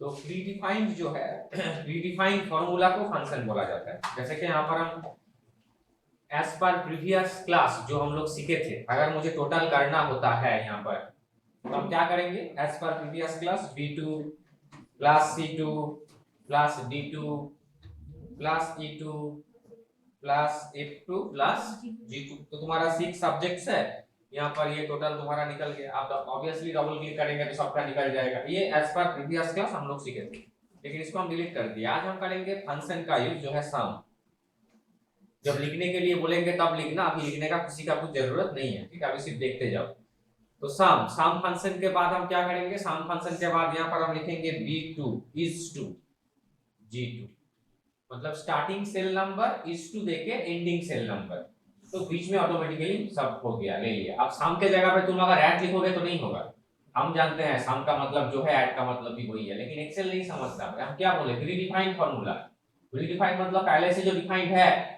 तो प्रीडिफाइंड जो है प्रीडिफाइंड फॉर्मूला को फंक्शन बोला जाता है। जैसे कि यहाँ पर हम एज पर प्रीवियस क्लास जो हम लोग सीखे थे, अगर मुझे टोटल करना होता है यहाँ पर तो हम क्या करेंगे, as per previous class b2 plus c2 plus d2 plus e2 plus f2 plus g2। तो तुम्हारा 6 सब्जेक्ट्स है यहाँ पर, ये टोटल तुम्हारा निकल गया। आप ऑब्वियसली डबल क्लिक करेंगे तो सबका निकल जाएगा। ये एज पर प्रीवियस क्लास हम लोग सीखे थे, लेकिन इसको हम डिलीट कर दिया। आज हम करेंगे फंक्शन का यूज जो है सम। जब लिखने के लिए बोलेंगे तब लिखना, अभी लिखने का किसी का कुछ जरूरत नहीं है, ठीक है, अभी सिर्फ देखते जाओ। तो सम सम फंक्शन के बाद हम क्या करेंगे, सम फंक्शन के बाद यहाँ पर हम लिखेंगे b2 is to g2, मतलब starting cell number is to देके एंडिंग सेल नंबर, तो बीच में ऑटोमेटिकली सब हो गया, ले लिया। अब सम के जगह पे तुम अगर ऐड लिखोगे तो नहीं होगा। हम जानते हैं सम का मतलब जो है ऐड का मतलब भी वही है, लेकिन एक्सेल नहीं समझता। हम क्या बोले, प्रीडिफाइंड फार्मूला। प्रीडिफाइंड मतलब पहले से जो डिफाइंड है।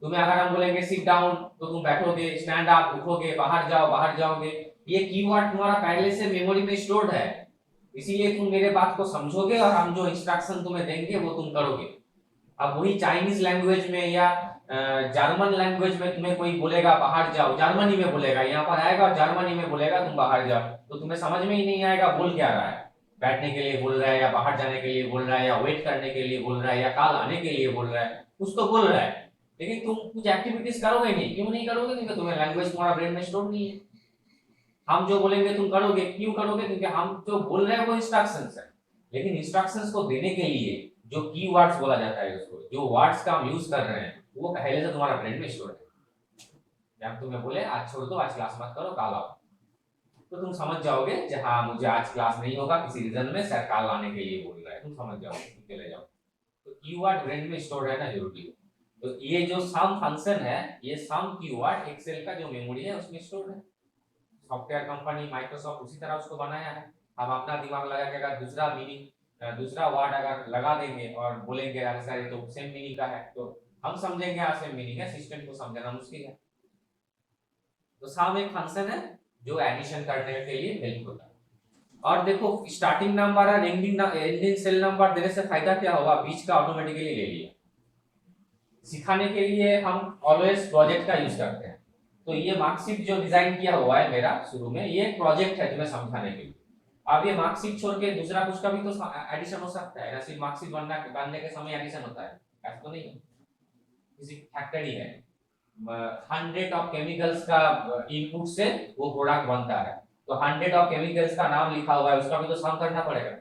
तुम्हें अगर हम बोलेंगे सिट डाउन तो तुम बैठोगे, स्टैंड अप उठोगे, बाहर जाओगे। ये कीवर्ड तुम्हारा पहले से मेमोरी में स्टोर्ड है, इसीलिए तुम मेरे बात को समझोगे और हम जो इंस्ट्रक्शन तुम्हें देंगे वो तुम करोगे। अब वही चाइनीज लैंग्वेज में या जर्मन लैंग्वेज में तुम्हें कोई बोलेगा बाहर जाओ, जर्मनी में बोलेगा, यहाँ पर आएगा और जर्मनी में बोलेगा तुम बाहर जाओ, तो तुम्हें समझ में ही नहीं आएगा बोल क्या रहा है। बैठने के लिए बोल रहा है या बाहर जाने के लिए बोल रहा है या वेट करने के लिए बोल रहा है या कल आने के लिए बोल रहा है, कुछ तो बोल रहा है। लेकिन तुम कुछ एक्टिविटीज करोगे नहीं। क्यों नहीं करोगे? क्योंकि तुम्हें लैंग्वेज तुम्हारा ब्रेन में स्टोर नहीं है। हम जो बोलेंगे तुम करोगे। क्यों करोगे? क्योंकि हम जो बोल रहे हैं वो इंस्ट्रक्शंस है, लेकिन इंस्ट्रक्शंस को देने के लिए जो कीवर्ड्स बोला जाता है, उसको जो वर्ड्स का हम यूज कर रहे हैं वो पहले से तुम्हारा ब्रेन में स्टोर है। जब तुम्हें बोले आज छोड़ दो, आज क्लास मत करो, कल आओ, तो तुम समझ जाओगे कि हाँ मुझे आज क्लास नहीं होगा, किसी रीजन में सर कल आने के लिए बोल रहा है, तुम समझ जाओगे, तुम चले जाओ। तो कीवर्ड ब्रेन में स्टोर रहना जरूरी है। तो ये जो सम फंक्शन है, ये सम कीवर्ड एक्सेल का जो मेमोरी है उसमें स्टोर है। सॉफ्टवेयर कंपनी माइक्रोसॉफ्ट उसी तरह उसको बनाया है। हम अपना दिमाग लगा के अगर दूसरा मीनिंग, दूसरा वर्ड अगर लगा देंगे और बोलेंगे अरे सर ये तो सेम मीनिंग का है, तो हम समझेंगे हाँ सेम मीनिंग है, सिस्टम को समझना मुश्किल है। तो सम एक फंक्शन है जो एडिशन करने के लिए हेल्प होता है। और देखो स्टार्टिंग नंबर और एंडिंग सेल नंबर देने से फायदा क्या होगा, बीच का ऑटोमेटिकली ले लिया। सिखाने के लिए हम ऑलवेज प्रोजेक्ट का यूज करते हैं। तो ये मार्कशीट जो डिजाइन किया हुआ है मेरा शुरू में, ये एक प्रोजेक्ट है तुम्हें समझाने के लिए। अब ये मार्कशीट छोड़ के दूसरा कुछ का भी तो एडिशन हो सकता है ना, सिर्फ मार्कशीट बनने के समय एडिशन होता है, ऐसा तो नहीं है। किसी फैक्ट्री है, 100 ऑफ केमिकल्स का इनपुट से वो प्रोडक्ट बनता है, तो 100 ऑफ केमिकल्स का नाम लिखा हुआ है, उसका भी तो सम करना पड़ेगा।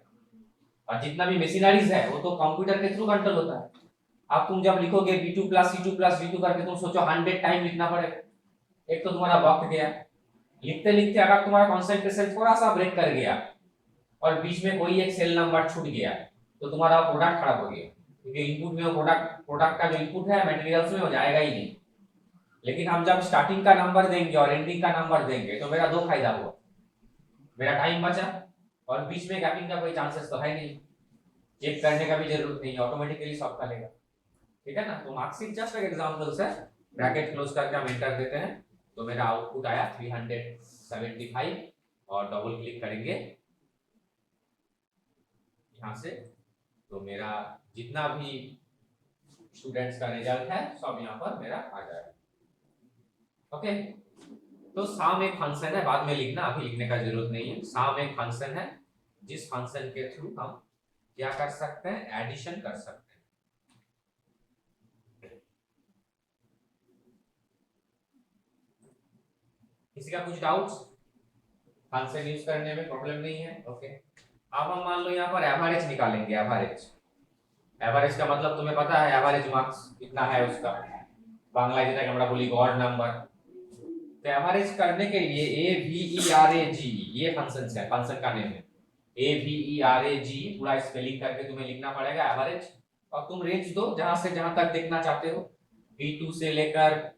और जितना भी मशीनरीज है वो तो कंप्यूटर के थ्रू कंट्रोल होता है। अब तुम जब लिखोगे b2 plus c2 plus v2 करके, तुम सोचो 100 टाइम लिखना पड़ेगा, एक तो तुम्हारा वक्त गया। लिखते लिखते अगर तुम्हारा कंसंट्रेशन थोड़ा सा ब्रेक कर गया और बीच में कोई एक सेल नंबर छूट गया, तो तुम्हारा प्रोडक्ट खराब हो गया, क्योंकि इनपुट में प्रोडक्ट का जो इनपुट है मटेरियल्स में हो जाएगा ही नहीं। लेकिन हम जब स्टार्टिंग का नंबर देंगे और एंडिंग का नंबर देंगे तो मेरा दो फायदा हुआ, मेरा टाइम बचा और बीच में गैपिंग का कोई चांसेस तो है नहीं, चेक करने का भी जरूरत नहीं है, ऑटोमेटिकली सब करेगा। ठीक है ना। तो मार्कशीट जस्ट एक एग्जांपल है, ब्रैकेट क्लोज करके हम एंटर देते हैं, तो मेरा आउटपुट आया 375 और डबल क्लिक करेंगे यहाँ से, तो मेरा जितना भी स्टूडेंट्स का रिजल्ट है सब यहाँ पर मेरा आ जाएगा। ओके, तो सम एक फंक्शन है, बाद में लिखना, अभी लिखने का जरूरत नहीं है। सम एक फंक्शन है जिस फंक्शन के थ्रू हम क्या कर सकते हैं, एडिशन कर सकते हैं। किसी का कुछ डाउट्स? फंक्शन यूज करने में प्रॉब्लम नहीं है? ओके, अब हम मान लो यहाँ पर एवरेज निकालेंगे। एवरेज का मतलब तुम्हें पता है, एवरेज मार्क्स कितना है उसका, बांग्ला जितना कि हमरा बोली गॉड नंबर। तो एवरेज करने के लिए AVERAG ये फंक्शन है, फंक्शन का नेम है AVERAG, पूरा स्पेलिंग करके तुम्हें लिखना पड़ेगा एवरेज, और तुम रेंज दो जहां से जहां तक देखना चाहते हो, B2 से लेकर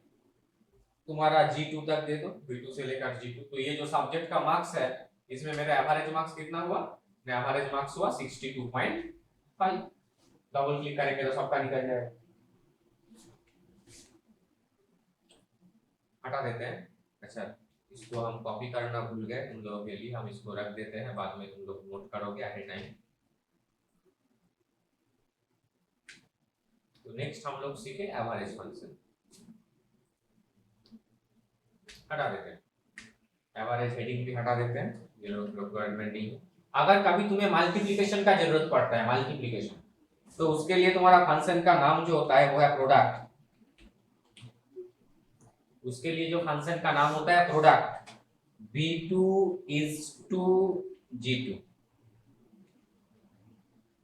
तुम्हारा G2 तक दे दो, B2 से लेकर G2। तो ये जो सब्जेक्ट का मार्क्स है, इसमें मेरा एवरेज मार्क्स कितना हुआ, एवरेज मार्क्स हुआ 62.5। डबल क्लिक करेंगे तो सबका निकल जाएगा। हटा देते हैं। अच्छा, इसको हम कॉपी करना भूल गए तुम लोगों के लिए, हम इसको रख देते हैं, बाद में तुम लोग नोट करोगे एट ए टाइम। तो नेक्स्ट हम लोग सीखे एवरेज फंक्शन, हटा देते हैं, एवरेज हेडिंग भी हटा देते हैं, ये लोग रिक्वायरमेंट नहीं है। अगर कभी तुम्हें मल्टीप्लिकेशन का जरूरत पड़ता है, मल्टीप्लिकेशन, तो उसके लिए तुम्हारा फंक्शन का नाम जो होता है वो है प्रोडक्ट। उसके लिए जो फंक्शन का नाम होता है product, b2 is to g2,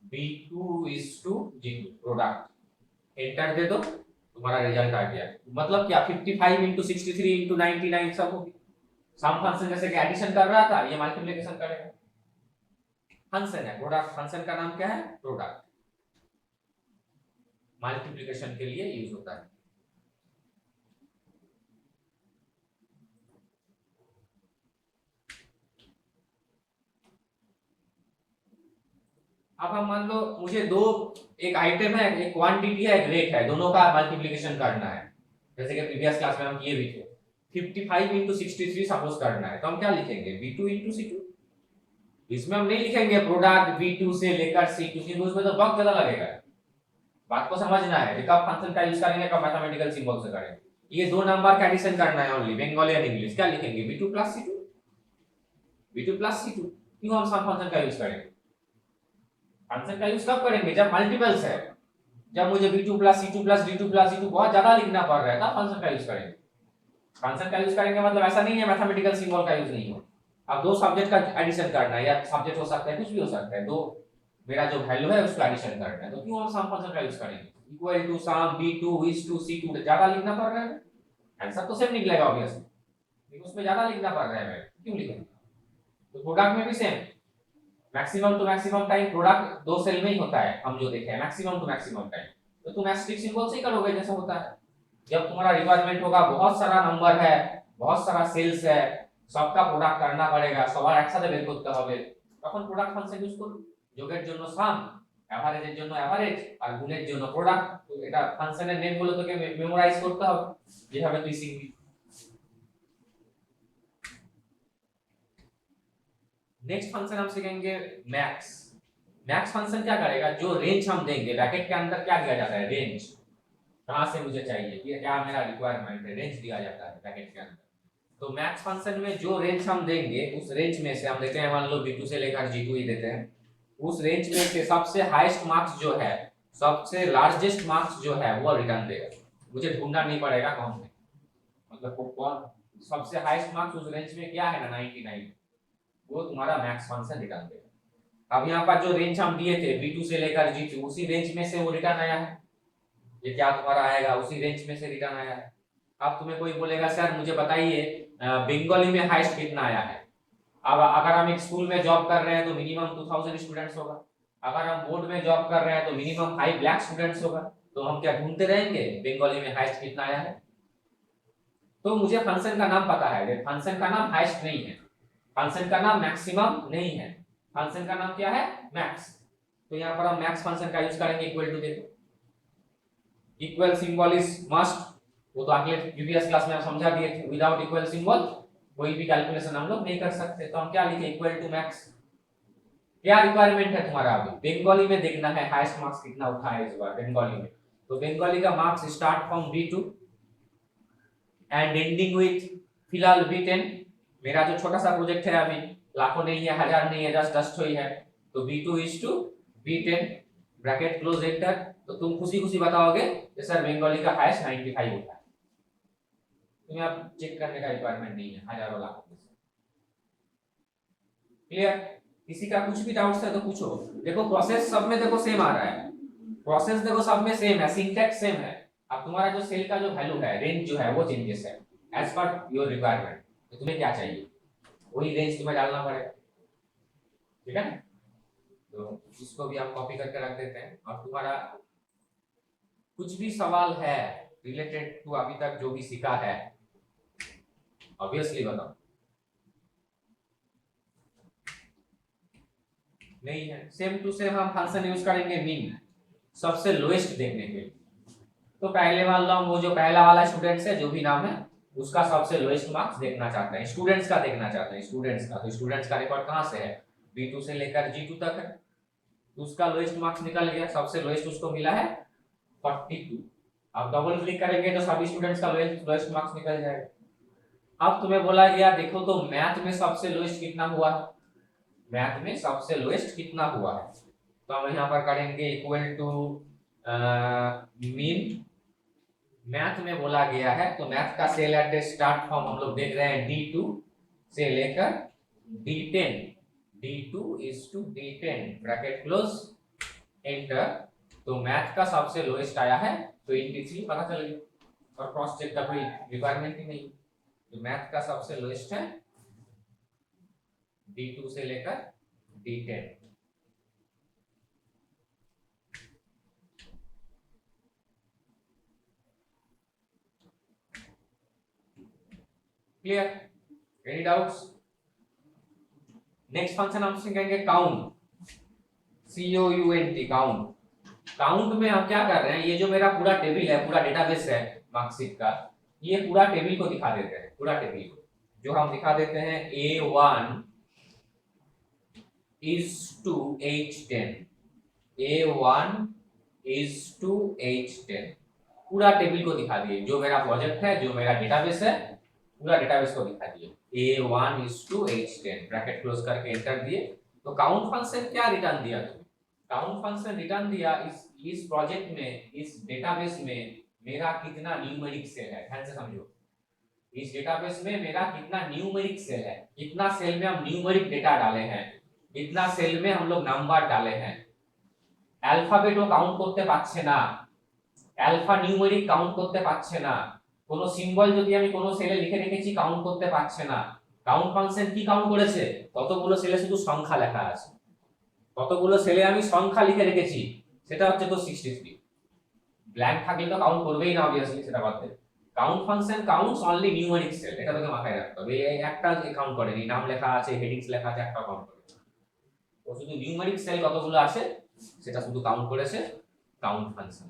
b2 is to g2 product, enter दे दो, तुम्हारा रिजल्ट आ गया। मतलब क्या 55 इंटू 63 इंटू 99 सब हो गया। सम फंक्शन जैसे कि एडिशन कर रहा था, ये मल्टीप्लिकेशन करेगा। फंक्शन है प्रोडक्ट, फंक्शन का नाम क्या है प्रोडक्ट, मल्टीप्लिकेशन के लिए यूज होता है। अब हम मान लो मुझे दो, एक आइटम है, एक क्वांटिटी है, एक रेट है, दोनों का मल्टीप्लिकेशन करना है, जैसे कि प्रीवियस क्लास में हम किए भी थे। 55 इंटू 63 सपोज करना है, तो हम क्या लिखेंगे b2 इंटू c2। इसमें हम नहीं लिखेंगे प्रोडक्ट b2 से लेकर c2, क्योंकि उसमें तो वक्त ज्यादा लगेगा। बात को समझना है, कब फंक्शन का यूज करेंगे, कब मैथमेटिकल सिंबल से करेंगे। ये दो नंबर का एडिशन करना है ओनली, बंगाली एंड इंग्लिश, क्या लिखेंगे b2 plus c2, b2 plus c2। क्यों हम सम फंक्शन का यूज करेंगे? फंक्शन का यूज कब करेंगे? जब मल्टीपल्स है, जब मुझे b2 plus c2 plus d2 plus c2 बहुत ज्यादा लिखना पड़ रहा है, तब फंक्शन का यूज करेंगे। फंक्शन का यूज करेंगे मतलब ऐसा नहीं है मैथमेटिकल सिंबल का यूज नहीं हो। अब दो सब्जेक्ट का एडिशन करना है, या सब्जेक्ट हो सकता है, कुछ भी हो सकता है, दो मेरा जो वैल्यू है उसका एडिशन करना है, तो क्यों हम सम फंक्शन का यूज करेंगे? Equal to sum b2 is to c2, ज्यादा लिखना पड़ रहा है, आंसर तो सेम निकलेगा ऑब्वियसली, लेकिन उसमें ज्यादा लिखना पड़ रहा है, क्यों लिखेंगे? तो प्रोडक्ट में भी same, maximum to maximum time product दो सेल में ही होता है, हम जो देखे हैं मैक्सिमम टू मैक्सिमम टाइम, तो तुम एस्टेरिस्क सिंबल से ही करोगे जैसा होता है। जब तुम्हारा रिक्वायरमेंट होगा, बहुत सारा नंबर है, बहुत सारा सेल्स है, सबका प्रोडक्ट करना पड़ेगा, সবার একসাথে বের করতে হবে, তখন প্রোডাক্ট ফাংশন ইউজ করুন। যোগের জন্য সাম, এভারেজের জন্য এভারেজ, আর গুণের জন্য প্রোডাক্ট। তো এটা ফাংশনের নেম গুলো তোকে মেমোরাইজ করতে হবে, যেভাবে তুই শিখবি। नेक्स्ट फंक्शन हम सीखेंगे मैक्स। मैक्स फंक्शन क्या करेगा, जो रेंज हम देंगे, ब्रैकेट के अंदर क्या दिया जाता है, रेंज, कहां से मुझे चाहिए, ये क्या मेरा रिक्वायरमेंट है, रेंज दिया जाता है ब्रैकेट के अंदर। तो मैक्स फंक्शन में जो रेंज हम देंगे, उस रेंज में से हम देते हैं, मान लो b2 से लेकर g2 ही देते हैं, उस रेंज में से सबसे हाईएस्ट मार्क्स जो है, सबसे लार्जेस्ट मार्क्स जो है वो रिटर्न देगा। मुझे ढूंढना नहीं पड़ेगा कौन है, मतलब कौन सबसे हाईएस्ट मार्क्स उस रेंज में क्या है ना 99, वो तुम्हारा मैक्स फंक्शन रिटर्न देगा। अब यहाँ पर जो रेंज हम दिए थे b2 से लेकर g2, उसी रेंज में से वो रिटर्न आया है, ये क्या तुम्हारा आएगा, उसी रेंज में से रिटर्न आया है। अब तुम्हें कोई बोलेगा सर मुझे बताइए बंगाली में हाईएस्ट कितना आया है। अब अगर हम एक स्कूल में जॉब कर रहे हैं तो मिनिमम 2000 स्टूडेंट्स होगा, अगर हम बोर्ड में जॉब कर रहे हैं तो मिनिमम 5 लाख स्टूडेंट्स होगा, तो हम क्या ढूंढते रहेंगे बंगाली में हाईएस्ट कितना आया है? तो मुझे फंक्शन का नाम पता है, फंक्शन का नाम हाईएस्ट नहीं है, फंक्शन का नाम मैक्सिमम नहीं है, फंक्शन का नाम क्या है, मैक्स। तो यहाँ पर हम मैक्स फंक्शन का यूज करेंगे, इक्वल टू देखो, इक्वल सिंबल इज मस्ट, वो तो अगले प्रीवियस क्लास में हम समझा दिए थे, विदाउट इक्वल सिंबल कोई भी कैलकुलेशन हम लोग नहीं कर सकते। तो हम क्या लिखे, इक्वल टू मैक्स। क्या रिक्वायरमेंट है तुम्हारा, अभी बंगाली में देखना है हाईएस्ट मार्क्स कितना उठा है इस बार बंगाली में। तो बंगाली का marks start from b2 and ending with फिलहाल b10। मेरा जो छोटा सा प्रोजेक्ट है अभी, लाखों नहीं है, हजार नहीं है, जस्ट ही है, तो b2 is to b10 bracket close enter. तो तुम खुशी खुशी बताओगे कि सर बंगाली का हाईएस्ट 95 होता है, तुम्हें अब चेक करने का रिक्वायरमेंट नहीं है हजारों लाखों में से। क्लियर? किसी का कुछ भी डाउट्स है तो पूछो। देखो प्रोसेस सब में देखो सेम आ रहा है, प्रोसेस देखो सब में सेम है, सिंटैक्स सेम है। अब तुम्हारा जो सेल का जो वैल्यू है, रेंज जो है वो चेंजेस है एज पर योर रिक्वायरमेंट। तो तुम्हें क्या चाहिए वही रेंज तुम्हें डालना पड़ेगा, ठीक है? तो इसको भी आप कॉपी करके रख देते हैं। और तुम्हारा कुछ भी सवाल है रिलेटेड टू अभी तक जो भी सीखा है, ऑब्वियसली बताओ। नहीं है, सेम टू सेम हम फंक्शन यूज करेंगे मीन, सबसे लोएस्ट देखने के लिए। तो पहले मान लो वो जो पहला वाला स्टूडेंट्स है जो भी नाम है, उसका सबसे लोएस्ट मार्क्स देखना चाहते हैं, स्टूडेंट्स का देखना चाहते हैं, स्टूडेंट्स का। तो स्टूडेंट्स का रिकॉर्ड कहाँ से है, B2 से लेकर G2 तक है। तो उसका लोएस्ट मार्क्स निकल गया, सबसे लोएस्ट उसको मिला है 42। अब डबल क्लिक करेंगे तो सभी स्टूडेंट्स का लोएस्ट मार्क्स निकल जाएगा। अब तुम्हें बोला गया देखो तो मैथ में सबसे लोएस्ट कितना हुआ है, मैथ में सबसे लोएस्ट कितना हुआ है। तो हम यहाँ पर करेंगे इक्वल टू मीन। मैथ में बोला गया है तो मैथ का सेल एड्रेस स्टार्ट फॉर्म हम लोग देख रहे हैं D2 से लेकर D10, D2 is to D10 bracket close enter. तो मैथ का सबसे लोएस्ट आया है 23, पता चल गया, और क्रॉस चेक का कोई रिक्वायरमेंट ही नहीं। तो मैथ का सबसे लोएस्ट है D2 से लेकर D10। Clear, any doubts? Next function हम सीखेंगे काउंट, COUNT, काउंट। काउंट में हम क्या कर रहे हैं, ये जो मेरा पूरा टेबल है, पूरा डेटाबेस है मार्कशीट का, ये पूरा टेबल को दिखा देते हैं, पूरा टेबल को जो हम दिखा देते हैं A1 is to H10, A1 is to H10, पूरा टेबल को दिखा दिए। जो मेरा प्रोजेक्ट है, जो मेरा डेटाबेस है, पूरा डेटाबेस को दिखा दिए। A1 is to H10 bracket close करके एंटर दिए। तो काउंट फंक्शन क्या रिटर्न दिया तुम्हें, काउंट फंक्शन रिटर्न दिया इस प्रोजेक्ट में, इस डेटाबेस में मेरा कितना न्यूमेरिक सेल है। ध्यान से समझो, इस डेटाबेस में मेरा कितना न्यूमेरिक सेल है, कितना सेल में हम न्यूमेरिक डेटा डाले हैं, कितना सेल में हम लोग नंबर डाले हैं। অ্যালফাবেট ও কাউন্ট করতে পারছে না, অ্যালফা নিউমেরিক কাউন্ট করতে পারছে না, কোনো সিম্বল যদি আমি কোনো সেলে লিখে রেখেছি কাউন্ট করতে পারছে না। কাউন্ট ফাংশন কি কাউন্ট করেছে, কতগুলো সেলে শুধু সংখ্যা লেখা আছে, কতগুলো সেলে আমি সংখ্যা লিখে রেখেছি, সেটা হচ্ছে তো 63। ব্ল্যাঙ্ক থাকলে তো কাউন্ট করবেই না অবভিয়াসলি, সেটা বাদ দে। Count function counts only numeric cell, এটা তোকে মাথায় রাখতে হবে। এই একটা কাউন্ট করেনি, নাম লেখা আছে, হেডিংস লেখা আছে, একটা কাউন্ট করে। ও শুধু নিউমেরিক সেল কতগুলো আছে সেটা শুধু কাউন্ট করেছে কাউন্ট ফাংশন।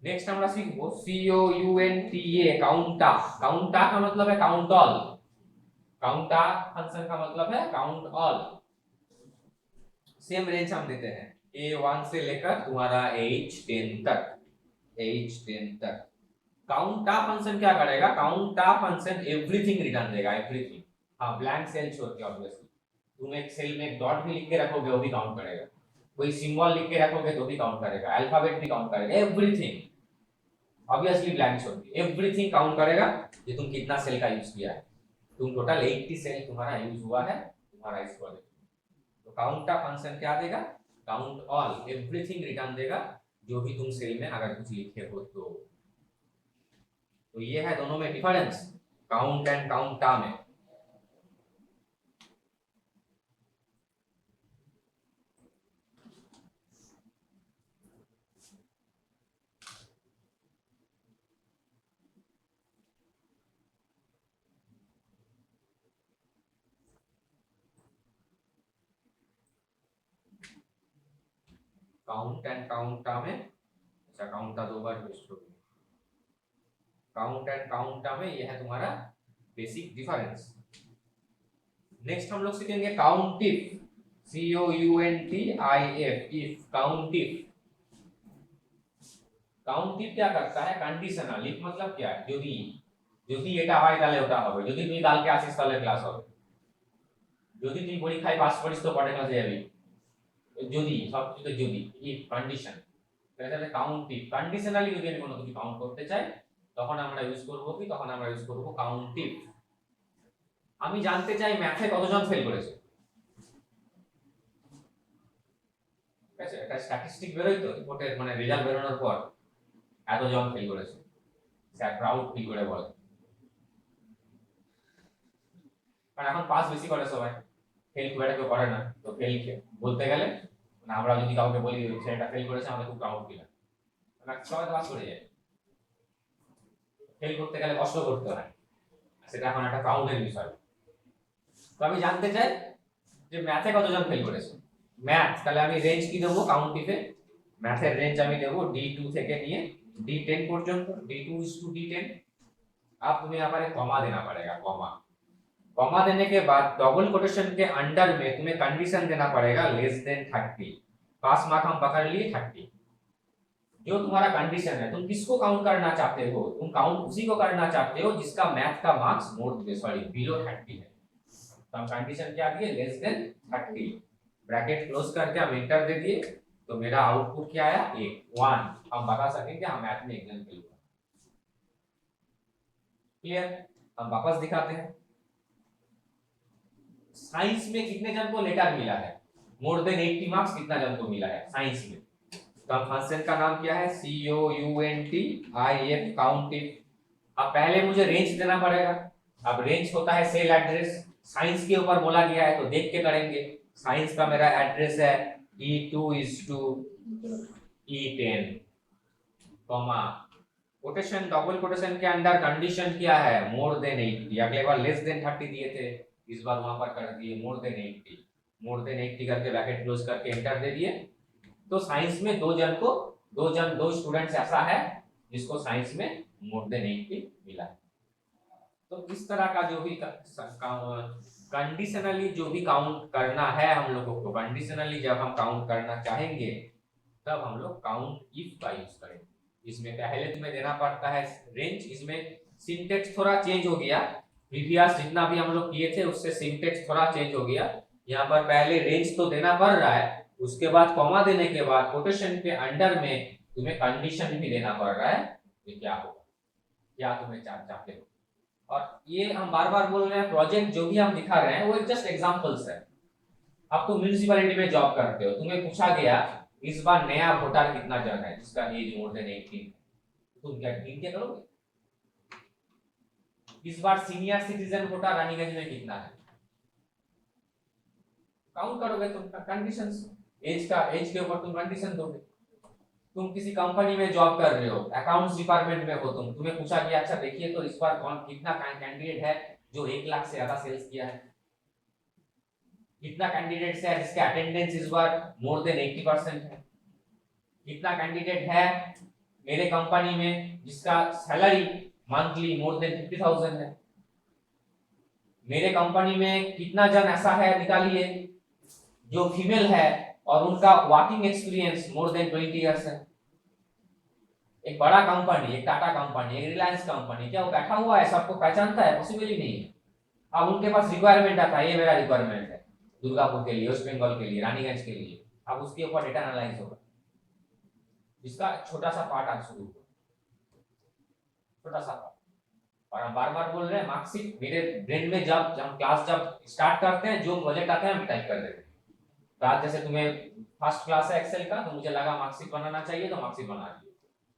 नेक्स्ट আমরা শিখব COUNTA, काउंटा। काउंटा का मतलब है काउंट ऑल, काउंटा फंक्शन का मतलब है काउंट ऑल। सेम रेंज हम देते हैं A1 से लेकर तुम्हारा H10 तक, H10 तक। काउंटा फंक्शन क्या करेगा, काउंटा फंक्शन एवरीथिंग रिटर्न देगा, एवरीथिंग। हाँ, ब्लैंक सेल छोड़ के ऑब्वियसली। तुम एक सेल में एक डॉट भी लिख के रखोगे वो भी काउंट करेगा, कोई सिंबल लिख के रखोगे तो भी काउंट करेगा, अल्फाबेट भी काउंट करेगा, एवरीथिंग। ऑब्वियसली ब्लैंक छोड़ के एवरीथिंग काउंट करेगा कि तुम कितना सेल का यूज किया है। तुम टोटल 80 सेल तुम्हारा यूज हुआ है तुम्हारा इस प्रोजेक्ट। तो काउंटा फंक्शन क्या देगा, काउंट ऑल, एवरीथिंग रिटर्न देगा जो भी तुम सेल में अगर कुछ लिखे हो तो। ये है दोनों में डिफरेंस, काउंट एंड काउंटा में। काउंट एंड काउंटा में, अच्छा काउंटा दो बार वेस्ट हो गया। काउंट एंड काउंटा में यह है तुम्हारा बेसिक डिफरेंस। नेक्स्ट हम लोग सीखेंगे काउंटिफ, COUNTIF, इफ, काउंटिफ। কাউন্টিভ क्या करता है, कंडीशनल। इफ मतलब क्या है, যদি যদি এটা হয় তাহলে ওটা হবে, যদি তুই কালকে আসিস তাহলে ক্লাস হবে, যদি তুই পরীক্ষায় পাস করিস তো পরের ক্লাসে যাবি, যদি সবকিছু যদি, ইফ কন্ডিশন। তাহলে কাউন্টিভ, কন্ডিশনালি যদি আমি কোনো কিছু কাউন্ট করতে চাই তখন আমরা ইউজ করব কি, তখন আমরা ইউজ করব কাউন্টিভ। আমি জানতে চাই ম্যাথে কতজন ফেল করেছে, ঠিক আছে, একটা স্ট্যাটিস্টিক বেরোয় তো রিপোর্টের, মানে রেজাল্ট বেরোনোর পর এতজন ফেল করেছে, স্যার প্রাউড ফিল করে বলে। কারণ এখন পাস বেশি করে সবাই, ফেল খুব একটা কেউ করে না। তো ফেল বলতে গেলে মানে আমরা যদি কাউকে বলি ছেলেটা ফেল করেছে আমাদের খুব প্রাউড ফিল হয়, মানে সবাই তো পাস করে যায়। ফেল করতে গেলে কষ্ট করতে হয়, সেটা এখন একটা প্রাউডের বিষয়। তো আমি জানতে চাই যে ম্যাথে কতজন ফেল করেছে, ম্যাথ, তাহলে আমি রেঞ্জ কি দেবো কাউন্টিতে, ম্যাথের রেঞ্জ আমি দেবো D2 থেকে নিয়ে D10 পর্যন্ত, D2 is to D10। अब तुम्हें यहाँ पर एक कॉमा देना पड़ेगा, कॉमा। कॉमा देने के बाद डबल कोटेशन के अंडर में तुम्हें कंडीशन देना पड़ेगा लेस देन 30। पास मार्क हम पकड़ लिए 30। जो तुम्हारा कंडीशन है, तुम किसको काउंट करना चाहते हो, तुम काउंट उसी को करना चाहते हो जिसका मैथ का मार्क्स बिलो 30 है। तो हम कंडीशन क्या दिए, लेस देन 30। ब्रैकेट क्लोज करके हम एंटर दे दिए, तो मेरा आउटपुट क्या आया, 1। हम बता सकेंगे हम मैथ में एग्जाम फेल हुआ। क्लियर। हम वापस दिखाते हैं, साइंस में कितने जन को लेटर मिला है, मोर देन 80 मार्क्स कितना जन को मिला है साइंस में। तो फंक्शन का नाम क्या है, COUNTIF, काउंटिव। अब पहले मुझे रेंज देना पड़ेगा। अब रेंज होता है सेल एड्रेस, साइंस के ऊपर बोला गया है तो देख के करेंगे। साइंस का मेरा एड्रेस है E2 is to E10, comma quotation, double quotation के अंदर कंडीशन क्या है, मोर देन 80। अगले बार लेस देन 30 दिए थे, इस बार वहां पर कर दिए मोर देन 80। मोर देन 80 करके ब्रैकेट क्लोज करके एंटर दे दिए। तो साइंस में दो स्टूडेंट्स ऐसा है जिसको साइंस में मोर देन 80 मिला है। तो इस तरह का जो भी कंडीशनली जो भी काउंट करना है हम लोगों को, कंडीशनली जब हम काउंट करना चाहेंगे तब हम लोग काउंट इफ का यूज करेंगे। इसमें पहले तुम्हें देना पड़ता है रेंज। इसमें सिंटेक्स थोड़ा चेंज हो गया, प्रीवियस जितना भी हम लोग किए थे उससे सिंटेक्स थोड़ा चेंज हो गया। यहाँ पर पहले रेंज तो देना पड़ रहा है, उसके बाद कॉमा देने के बाद कोटेशन के अंडर में तुम्हें कंडीशन भी देना पड़ रहा है कि क्या होगा, क्या तुम्हें चाहते हो। और ये हम बार बार बोल रहे हैं, प्रोजेक्ट जो भी हम दिखा रहे हैं वो जस्ट एग्जांपल्स है। अब तुम म्यूनिसिपैलिटी में जॉब करते हो, तुम्हें पूछा गया इस बार नया वोटर कितना जन है जिसका एज मोर देन 18, तुम क्या गिन के करोगे। इस बार सीनियर सिटीजन वोटर रानीगंज में कितना है, काउंट करोगे तुम कंडीशंस, एज के ऊपर तुम कंडीशन दोगे। तुम किसी कंपनी में जॉब कर रहे हो, अकाउंट्स डिपार्टमेंट में हो तुम, तुम्हें पूछा गया अच्छा देखिए तो इस बार कौन कितना कैंडिडेट है जो 1 लाख से ज्यादा सेल्स किया है, कितना कैंडिडेट है जिसके अटेंडेंस इस बार मोर देन 80% है, कितना कैंडिडेट है मेरे कंपनी में जिसका सैलरी मंथली मोर देन 50,000 है, मेरे कंपनी में कितना जन ऐसा है निकालिए जो फीमेल है और उनका working experience more than 20 years है। एक बड़ा कंपनी, एक टाटा कंपनी, एक रिलायंस कंपनी, क्या वो बैठा हुआ है सबको पहचानता है, पॉसिबल ही नहीं है। अब उनके पास रिक्वायरमेंट आता है, ये मेरा रिक्वायरमेंट है दुर्गापुर के लिए, वेस्ट बंगाल के लिए, रानीगंज के लिए। अब उसके ऊपर डेटा एनालाइज होगा, इसका छोटा सा पार्ट आज शुरू हुआ, छोटा सा पार्ट। और हम बार बार बोल रहे हैं मार्कशीट मेरे ब्रेन में जब हम क्लास जब स्टार्ट करते हैं जो प्रोजेक्ट आता है हम टाइप कर देते हैं। तो आज जैसे तुम्हें फर्स्ट क्लास है एक्सेल का, तो मुझे लगा मार्कशीट बनाना चाहिए तो मार्कशीट बना दिए।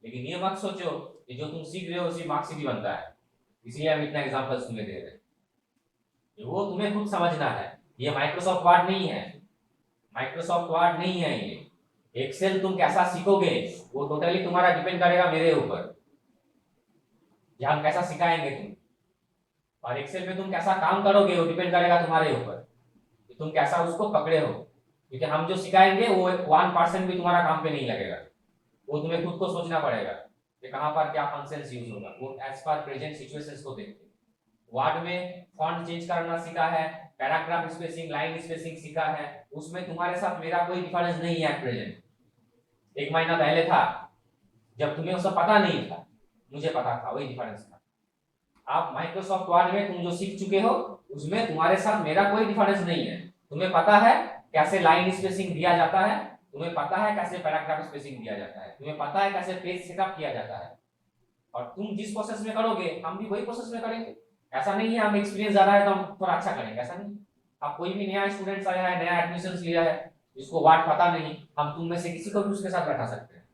लेकिन ये मत सोचो कि जो तुम सीख रहे हो उसी मार्कशीट ही बनता है, इसलिए हम इतना एग्जांपल्स तुम्हें दे रहे हैं। वो तुम्हें खुद समझना है, ये माइक्रोसॉफ्ट वर्ड नहीं है, माइक्रोसॉफ्ट वर्ड नहीं है ये। एक्सेल तुम कैसा सीखोगे वो टोटली तुम्हारा डिपेंड करेगा मेरे ऊपर, या हम कैसा सिखाएंगे तुम, और एक्सेल में तुम कैसा काम करोगे वो डिपेंड करेगा तुम्हारे ऊपर कि तुम कैसा उसको पकड़े हो। क्योंकि हम जो सिखाएंगे वो 1% भी तुम्हारा काम पे नहीं लगेगा, वो तुम्हें खुद को सोचना पड़ेगा कि कहां पर क्या फंक्शंस यूज होगा, वो एज पर प्रेजेंट सिचुएशंस को देख के। वर्ड में फॉन्ट चेंज करना सीखा है, पैराग्राफ स्पेसिंग, लाइन स्पेसिंग सीखा है, उसमें तुम्हारे साथ मेरा कोई डिफरेंस नहीं है प्रेजेंट। 1 महीना पहले था जब तुम्हें उसका पता नहीं था, मुझे पता था, वही डिफरेंस था। आप माइक्रोसॉफ्ट वर्ड में तुम जो सीख चुके हो उसमें तुम्हारे साथ मेरा कोई डिफरेंस नहीं है। तुम्हें पता है कैसे लाइन स्पेसिंग दिया जाता है, तुम्हें पता है कैसे पैराग्राफ स्पेसिंग दिया जाता है, तुम्हें पता है कैसे पेज सेटअप किया जाता है, और तुम जिस प्रोसेस में करोगे हम भी वही प्रोसेस में करेंगे। ऐसा नहीं है हम एक्सपीरियंस ज्यादा है तो हम थोड़ा अच्छा करेंगे, ऐसा नहीं। अब कोई भी नया स्टूडेंट्स आया है, नया एडमिशन लिया है, जिसको वर्ड पता नहीं, हम तुम में से किसी को भी उसके साथ बैठा सकते हैं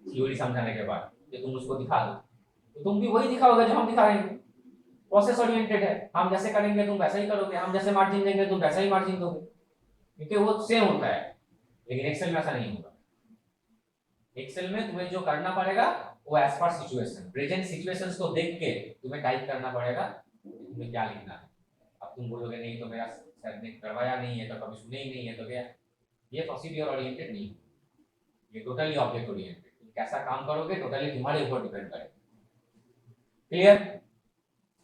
थ्योरी समझाने के बाद कि तुम उसको दिखा दो, तो तुम भी वही दिखाओगे जो हम दिखाएंगे। प्रोसेस ओरिएंटेड है, हम जैसे करेंगे तुम वैसा ही करोगे, हम जैसे मार्जिन देंगे तुम वैसा ही मार्जिन दोगे, क्योंकि वो सेम होता है। लेकिन एक्सेल में ऐसा नहीं होगा। एक्सेल में तुम्हें जो करना पड़ेगा वो as per situation, present situations को देख के तुम्हें टाइप करना पड़ेगा तुम्हें क्या लिखना है। अब तुम बोलोगे नहीं तो मेरा सर ने करवाया नहीं है तो कभी सुने ही नहीं है तो क्या, ये प्रोसीड्यूर ओरिएंटेड नहीं, ये टोटली ऑब्जेक्ट ओरिएंटेड। तुम कैसा काम करोगे टोटली तुम्हारे ऊपर डिपेंड करेगा। क्लियर?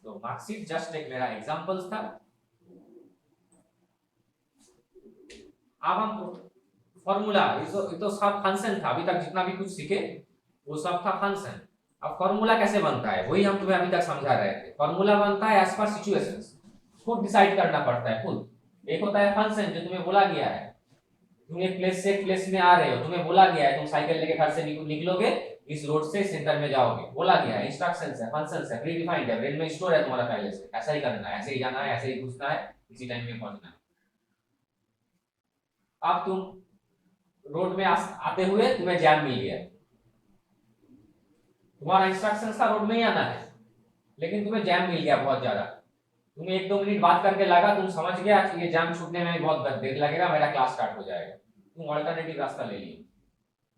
तो मार्कशीट जस्ट एक मेरा एग्जांपल्स था। अब हम फॉर्मूला, ये तो सब फंक्शन था, अभी तक जितना भी कुछ सीखे वो सब था फंक्शन। अब फॉर्मूला कैसे बनता है वही हम तुम्हें अभी तक समझा रहे थे। फॉर्मूला बनता है एज पर सिचुएशंस, खुद डिसाइड करना पड़ता है खुद। एक होता है फंक्शन जो तुम्हें बोला गया है, तुम एक प्लेस से एक प्लेस में आ रहे हो, तुम्हें बोला गया है तुम साइकिल लेके घर से निकलोगे, इस रोड से सेंटर में जाओगे, बोला गया है, इंस्ट्रक्शंस है, फंक्शंस है, प्री डिफाइंड है, ब्रेन में स्टोर है तुम्हारा पहले से, ऐसा ही करना है, ऐसे ही जाना है, ऐसे ही घुसना है, इसी टाइम में पहुंचना है। अब तुम रोड में आते हुए तुम्हें जैम मिल गया, तुम्हारा इंस्ट्रक्शंस था रोड में ही आना है, लेकिन तुम्हें जैम मिल गया बहुत ज्यादा, तुम्हें 1-2 मिनट बात करके लगा, तुम समझ गया कि ये जैम छूटने में बहुत देर लगेगा, मेरा क्लास स्टार्ट हो जाएगा, तुम अल्टरनेटिव रास्ता ले लिए,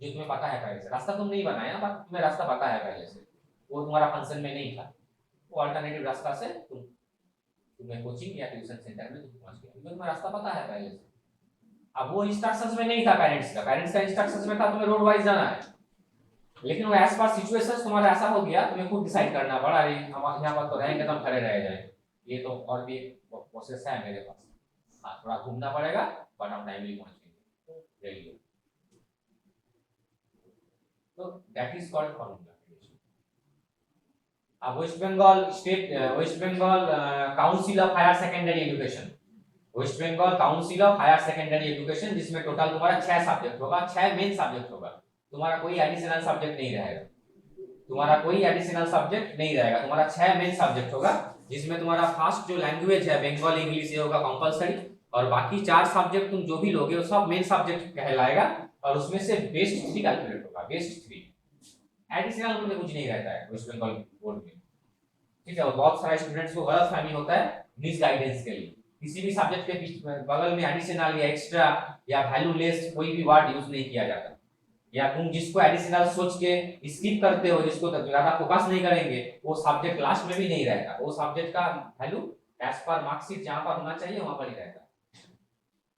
जो तुम्हें पता है पहले से। रास्ता तुम नहीं बनाया, बट तुम्हें रास्ता पता है पहले से, वो तुम्हारा फंक्शन में नहीं था, वो अल्टरनेटिव रास्ता से तुम्हें कोचिंग या ट्यूशन सेंटर में तुम पहुंच गए, क्योंकि तुम्हें रास्ता पता है पहले से। अब वो इंस्ट्रक्शंस में नहीं था पेरेंट्स का इंस्ट्रक्शंस में था तुम्हें रोड वाइज जाना है, लेकिन वो एज पर सिचुएशंस तुम्हारा ऐसा हो गया, तुम्हें खुद डिसाइड करना पड़ा, अरे हम यहाँ पर तो रहेंगे तो हम खड़े रह जाएंगे, ये तो और भी प्रोसेस है मेरे पास, हाँ थोड़ा घूमना पड़ेगा बट हम टाइमली पहुंचेंगे। तो दैट इज कॉल्ड फॉर्मूला। अब West Bengal Council of Higher Secondary Education, West Bengal Council of Higher Secondary Education, जिसमें टोटल तुम्हारा 6 सब्जेक्ट होगा, 6 मेन सब्जेक्ट होगा, तुम्हारा कोई एडिशनल सब्जेक्ट नहीं रहेगा, तुम्हारा कोई एडिशनल सब्जेक्ट नहीं रहेगा, तुम्हारा 6 मेन सब्जेक्ट होगा, जिसमें तुम्हारा फर्स्ट जो लैंग्वेज है बंगाली इंग्लिश ये होगा कंपलसरी, और बाकी 4 सब्जेक्ट तुम जो भी लोगे वो सब मेन सब्जेक्ट कहलाएगा, और उसमें से बेस्ट 3 कैलकुलेट होगा, बेस्ट 3, एडिशनल में कुछ नहीं रहता है वेस्ट बंगाल बोर्ड में। ठीक है, और बहुत सारे स्टूडेंट्स को गलतफहमी होता है मिस गाइडेंस के लिए, किसी भी सब्जेक्ट के बगल में एडिशनल या एक्स्ट्रा या वैल्यूलेस कोई भी वर्ड यूज नहीं किया जाता, या तुम जिसको एडिशनल सोच के स्किप करते हो, जिसको ज्यादा फोकस नहीं करेंगे, वो सब्जेक्ट लास्ट में भी नहीं रहता, वो सब्जेक्ट का वैल्यू एज पर मार्कशीट जहां पर होना चाहिए वहां पर ही रहता है।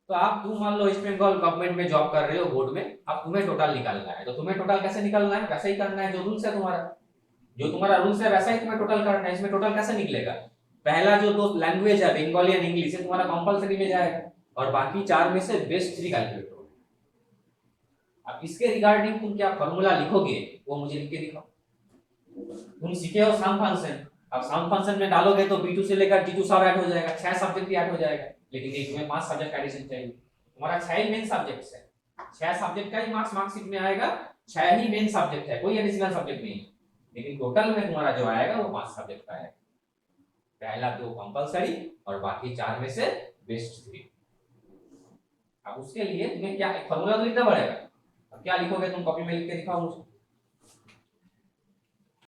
तो आप तुम मान लो वेस्ट बंगाल गवर्नमेंट में जॉब कर रहे हो बोर्ड में, अब तुम्हें टोटल निकालना है, तो तुम्हें टोटल कैसे निकालना है, वैसे ही करना है जो रूल्स है तुम्हारा, जो तुम्हारा रूल्स है वैसा ही तुम्हें टोटल करना है। इसमें टोटल कैसे निकलेगा, पहला जो 2 लैंग्वेज है बंगाली और इंग्लिश है तुम्हारा कंपलसरी में जाएगा, और बाकी 4 में से बेस्ट 3 कैलकुलेट होगा। अब इसके रिगार्डिंग तुम क्या फॉर्मूला लिखोगे वो मुझे लिख के दिखाओ। तुम सीखे हो सम फंक्शन, अब सम फंक्शन में डालोगे तो b2 से लेकर g2 सब ऐड हो जाएगा, 6 सब्जेक्ट भी ऐड हो जाएगा, लेकिन ये तुम्हें 5 सब्जेक्ट एडिशन चाहिए, तुम्हारा 6 ही मेन सब्जेक्ट्स है, 6 सब्जेक्ट का ही मार्कशीट में आएगा, 6 ही मेन सब्जेक्ट है, कोई एडिशनल सब्जेक्ट नहीं, लेकिन टोटल में तुम्हारा जो आएगा वो 5 सब्जेक्ट का है, पहला 2 कंपलसरी और बाकी 4 में से बेस्ट 3। अब उसके लिए तुम्हें क्या एक फॉर्मूला तो लिखना पड़ेगा, अब क्या लिखोगे तुम कॉपी में लिख के दिखाओ मुझे।